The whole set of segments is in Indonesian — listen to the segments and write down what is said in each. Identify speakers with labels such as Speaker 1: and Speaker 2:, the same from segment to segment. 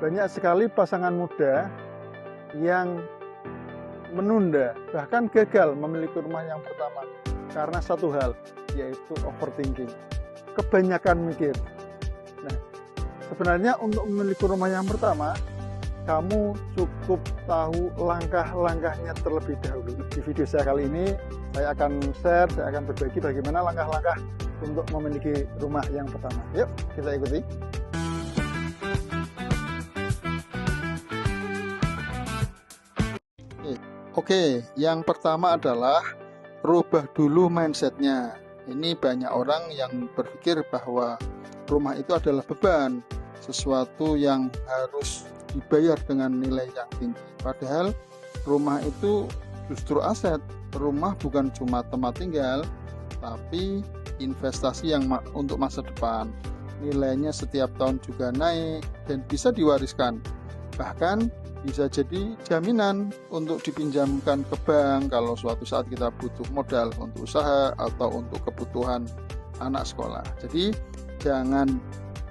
Speaker 1: banyak sekali pasangan muda yang menunda, bahkan gagal memiliki rumah yang pertama karena satu hal, yaitu overthinking, kebanyakan mikir. Nah, sebenarnya untuk memiliki rumah yang pertama, kamu cukup tahu langkah-langkahnya terlebih dahulu. Di video saya kali ini, saya akan share, saya akan berbagi bagaimana langkah-langkah untuk memiliki rumah yang pertama. Yuk, kita ikuti. Oke, yang pertama adalah rubah dulu mindsetnya. Ini banyak orang yang berpikir bahwa rumah itu adalah beban, sesuatu yang harus dibayar dengan nilai yang tinggi. Padahal rumah itu justru aset. Rumah bukan cuma tempat tinggal, tapi investasi yang untuk masa depan. Nilainya setiap tahun juga naik dan bisa diwariskan. Bahkan bisa jadi jaminan untuk dipinjamkan ke bank kalau suatu saat kita butuh modal untuk usaha atau untuk kebutuhan anak sekolah. Jadi jangan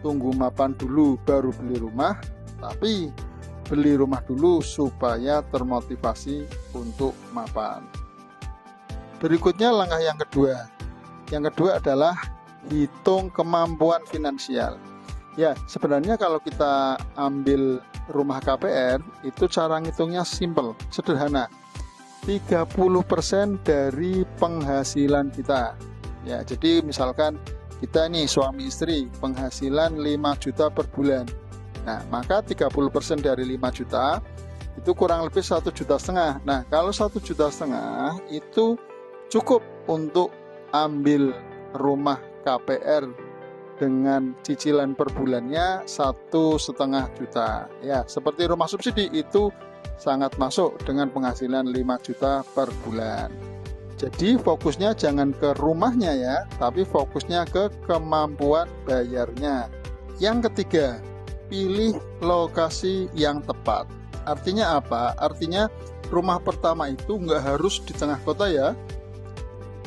Speaker 1: tunggu mapan dulu baru beli rumah, tapi beli rumah dulu supaya termotivasi untuk mapan. Berikutnya langkah yang kedua. Yang kedua adalah hitung kemampuan finansial. Ya, sebenarnya kalau kita ambil rumah KPR, itu cara ngitungnya simple, sederhana. 30% dari penghasilan kita. Ya, jadi misalkan kita nih suami istri, penghasilan 5 juta per bulan. Nah, maka 30% dari 5 juta itu kurang lebih 1,5 juta. Nah, kalau 1,5 juta itu cukup untuk ambil rumah KPR dengan cicilan per bulannya 1,5 juta. Ya, seperti rumah subsidi itu sangat masuk dengan penghasilan 5 juta per bulan. Jadi fokusnya jangan ke rumahnya ya, tapi fokusnya ke kemampuan bayarnya. Yang ketiga, pilih lokasi yang tepat. Artinya apa? Artinya rumah pertama itu nggak harus di tengah kota ya.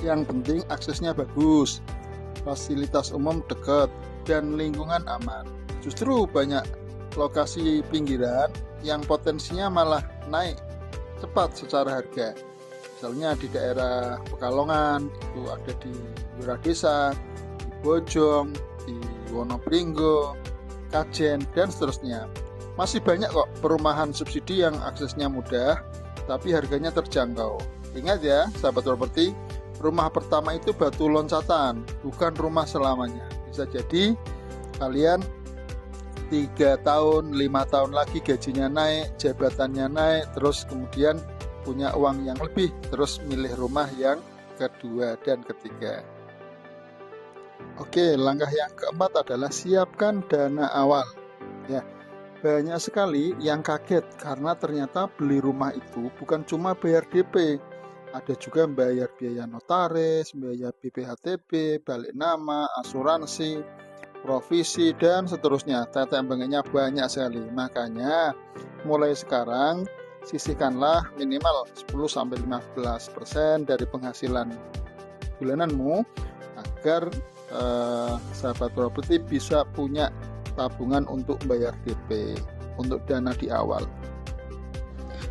Speaker 1: Yang penting aksesnya bagus, fasilitas umum dekat, dan lingkungan aman. Justru banyak lokasi pinggiran yang potensinya malah naik cepat secara harga. Misalnya di daerah Pekalongan, itu ada di Wiradesa, di Bojong, di Wonopringgo, Kajen, dan seterusnya. Masih banyak kok perumahan subsidi yang aksesnya mudah, tapi harganya terjangkau. Ingat ya, sahabat properti, rumah pertama itu batu loncatan, bukan rumah selamanya. Bisa jadi kalian 3 tahun, 5 tahun lagi gajinya naik, jabatannya naik, terus kemudian punya uang yang lebih, terus milih rumah yang kedua dan ketiga. Oke, langkah yang keempat adalah siapkan dana awal. Ya, banyak sekali yang kaget karena ternyata beli rumah itu bukan cuma bayar DP, ada juga bayar biaya notaris, biaya BPHTB, balik nama, asuransi, provisi, dan seterusnya. Tetek bengeknya banyak sekali. Makanya mulai sekarang sisihkanlah minimal 10-15% dari penghasilan bulananmu agar sahabat properti bisa punya tabungan untuk bayar DP, untuk dana di awal.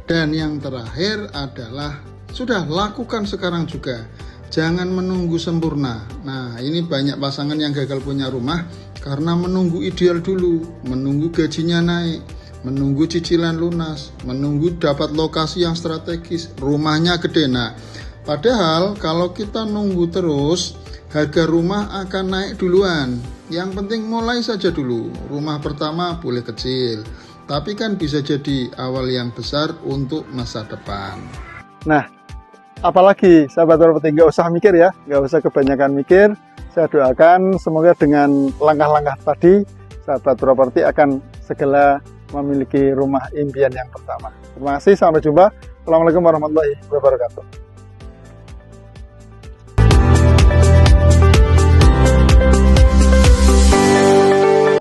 Speaker 1: Dan yang terakhir adalah sudah lakukan sekarang juga, jangan menunggu sempurna. Nah, ini banyak pasangan yang gagal punya rumah karena menunggu ideal dulu, menunggu gajinya naik, menunggu cicilan lunas, menunggu dapat lokasi yang strategis, rumahnya gede. Nah, padahal kalau kita nunggu terus, harga rumah akan naik duluan. Yang penting mulai saja dulu. Rumah pertama boleh kecil, tapi kan bisa jadi awal yang besar untuk masa depan. Nah, apalagi sahabat properti, nggak usah mikir ya, nggak usah kebanyakan mikir. Saya doakan semoga dengan langkah-langkah tadi, sahabat properti akan segera memiliki rumah impian yang pertama. Terima kasih, sampai jumpa. Assalamualaikum warahmatullahi wabarakatuh.